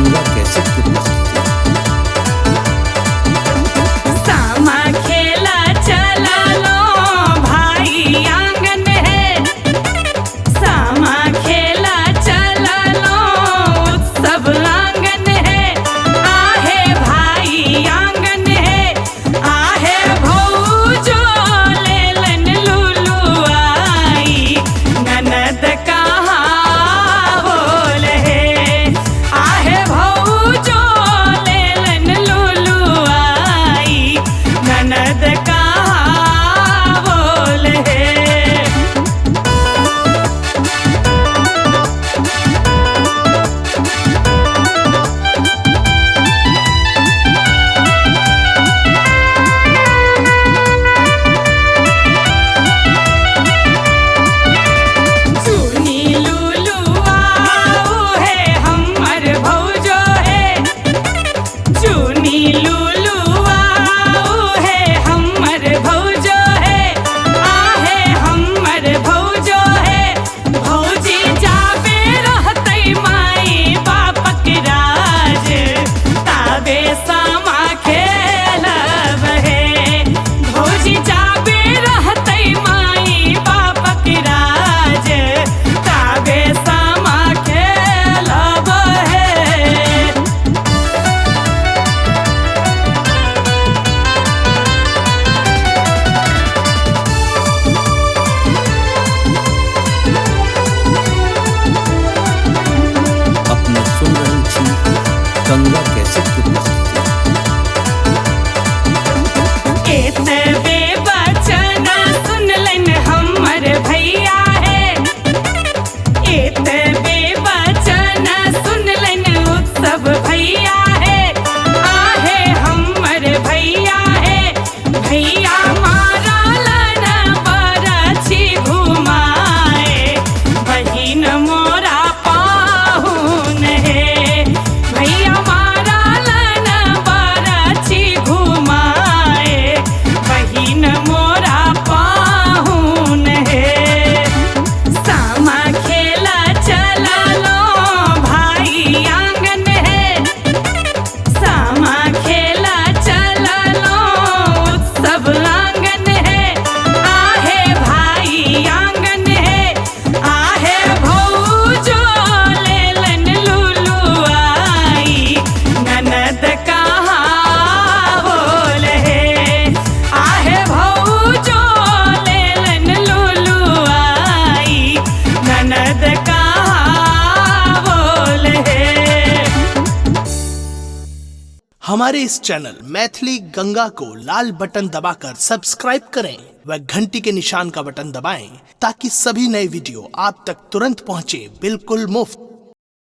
गंगा कैसे की प्रस्तुति। सामा खेला चला लो भाई आंगन है, सामा खेला चला लो उत्सव आंगन है, आहे भाई आंगन है, आहे भौजो लेलन लुलु आई, ननद कहाँ बोल है, आहे भौजो लेलन लुलु आई, ननद कहाँ बोल है। चुनी लुलु आओ है हमर भौजो है, चुनी लुलु आओ है हमर भौजो है, आहे हमर भौजो है, भौजी जाबे रहतै माई बापक राज, ताबे सामा खेलब है, भौजी जाबे रहतै माई बापक राज, ताबे सामा खेलब है। अपने सुन रही थी गंगा कैसे की प्रस्तुति। एतबे वचन सुनलन हमर भैया है, एतबे वचन सुनलन उत्सव भैया है, आहे हमर भैया है, भैया मारलन बरछी घुमाए, बहिन मोरा पाहुन है, भैया मारलन बरछी घुमाए, बहिन मोरा पाहुन है। सामा खेला चला लो भाई आंगन है, सामा खेला चला लो उत्सव आंगन है, आहे भाई आंगन है, आहे भौजो लेलन लुलु आई, ननद कहाँ बोल है, आहे भौजो लेलन लुलु आई, ननद कहाँ बोल है। हमारे इस चैनल मैथिली गंगा को लाल बटन दबाकर सब्सक्राइब करें व घंटी के निशान का बटन दबाएं ताकि सभी नए वीडियो आप तक तुरंत पहुंचे बिल्कुल मुफ्त।